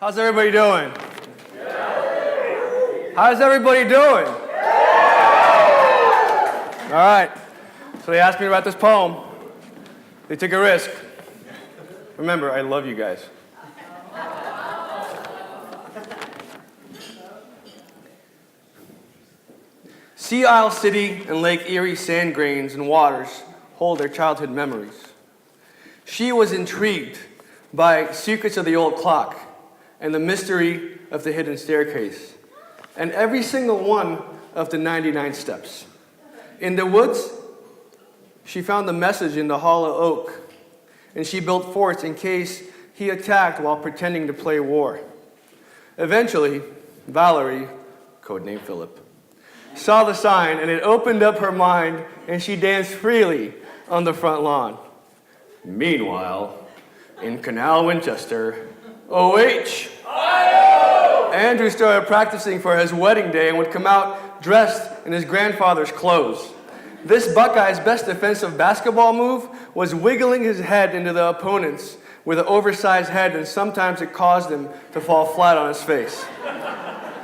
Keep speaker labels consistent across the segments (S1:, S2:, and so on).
S1: How's everybody doing? How's everybody doing? All right. So they asked me about this poem. They took a risk. Remember, I love you guys. Sea Isle City and Lake Erie sand grains and waters hold their childhood memories. She was intrigued by secrets of the old clock and the mystery of the hidden staircase, and every single one of the 99 steps. In the woods, she found the message in the hollow oak, and she built forts in case he attacked while pretending to play war. Eventually, Valarie, codename Philip, saw the sign, and it opened up her mind, and she danced freely on the front lawn. Meanwhile, in Canal Winchester O. Andrew started practicing for his wedding day and would come out dressed in his grandfather's clothes. This Buckeye's best defensive basketball move was wiggling his head into the opponents with an oversized head, and sometimes it caused him to fall flat on his face.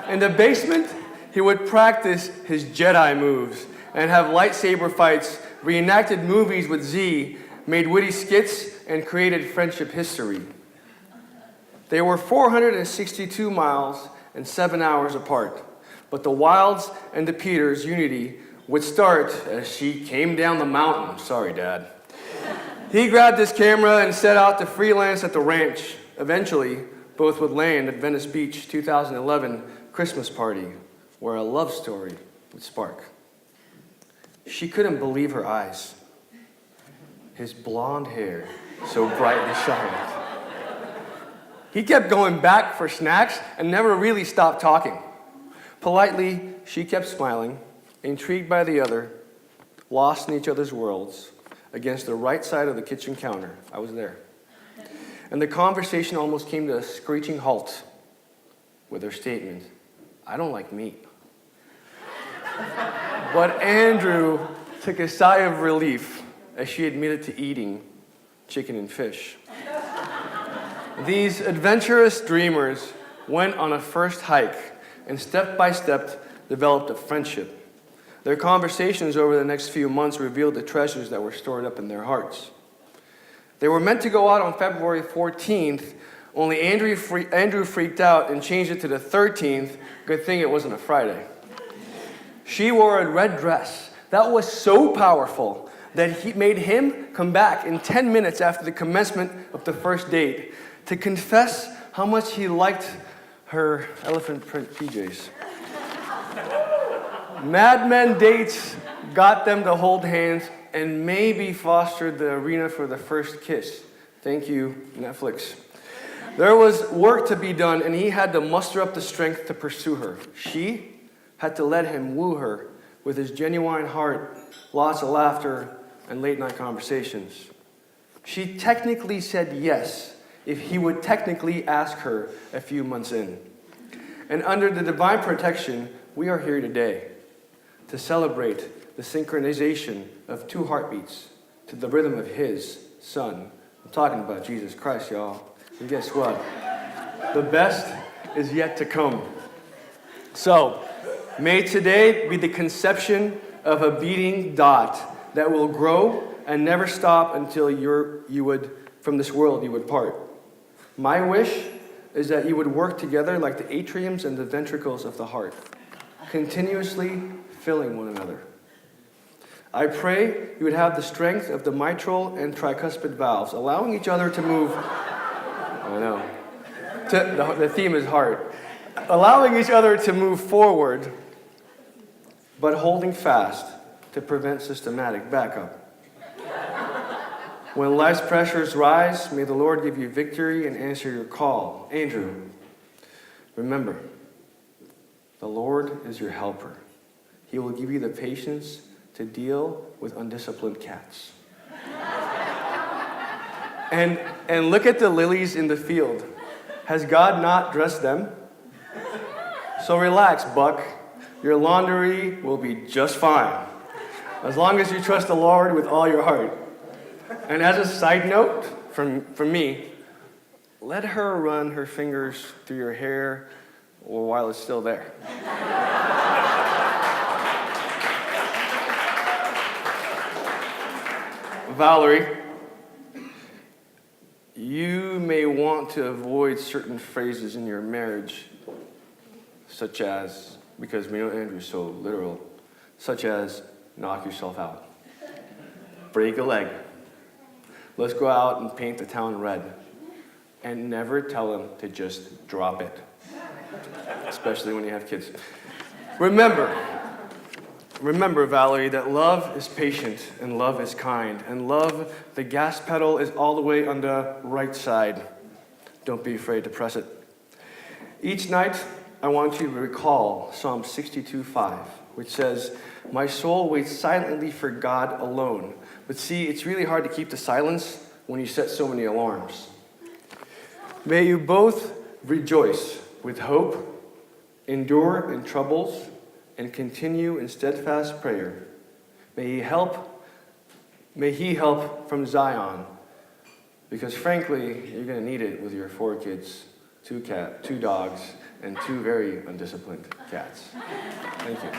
S1: In the basement, he would practice his Jedi moves and have lightsaber fights, reenacted movies with Z, made witty skits, and created friendship history. They were 462 miles and 7 hours apart, but the Wilds and the Peters' unity would start as she came down the mountain. Sorry, Dad. He grabbed his camera and set out to freelance at the ranch. Eventually, both would land at Venice Beach 2011 Christmas party, where a love story would spark. She couldn't believe her eyes. His blonde hair so brightly shined. He kept going back for snacks and never really stopped talking. Politely, she kept smiling, intrigued by the other, lost in each other's worlds, against the right side of the kitchen counter. I was there. And the conversation almost came to a screeching halt with her statement, "I don't like meat." But Andrew took a sigh of relief as she admitted to eating chicken and fish. These adventurous dreamers went on a first hike and step by step developed a friendship. Their conversations over the next few months revealed the treasures that were stored up in their hearts. They were meant to go out on February 14th, only Andrew freaked out and changed it to the 13th. Good thing it wasn't a Friday. She wore a red dress that was so powerful that he made him come back in 10 minutes after the commencement of the first date to confess how much he liked her elephant print PJs. Mad Men dates got them to hold hands and maybe fostered the arena for the first kiss. Thank you, Netflix. There was work to be done, and he had to muster up the strength to pursue her. She had to let him woo her with his genuine heart, lots of laughter, and late-night conversations. She technically said yes if he would technically ask her a few months in. And under the divine protection, we are here today to celebrate the synchronization of two heartbeats to the rhythm of his Son. I'm talking about Jesus Christ, y'all. And guess what? The best is yet to come. So, may today be the conception of a beating dot that will grow and never stop until from this world you would part. My wish is that you would work together like the atriums and the ventricles of the heart, continuously filling one another. I pray you would have the strength of the mitral and tricuspid valves, allowing each other to move. I know. The theme is heart. Allowing each other to move forward, but holding fast to prevent systematic backup. When life's pressures rise, may the Lord give you victory and answer your call. Andrew, remember, the Lord is your helper. He will give you the patience to deal with undisciplined cats. And look at the lilies in the field. Has God not dressed them? So relax, Buck. Your laundry will be just fine, as long as you trust the Lord with all your heart. And as a side note, from me, let her run her fingers through your hair while it's still there. Valarie, you may want to avoid certain phrases in your marriage, such as, because we know Andrew's so literal, such as knock yourself out, break a leg, let's go out and paint the town red, and never tell him to just drop it, especially when you have kids. Remember, Valarie, that love is patient and love is kind, and love, the gas pedal is all the way on the right side. Don't be afraid to press it. Each night, I want you to recall Psalm 62:5, which says, "My soul waits silently for God alone." But see, it's really hard to keep the silence when you set so many alarms. May you both rejoice with hope, endure in troubles, and continue in steadfast prayer. May he help from Zion, because frankly, you're going to need it with your 4 kids, 2 dogs, and 2 very undisciplined cats. Thank you.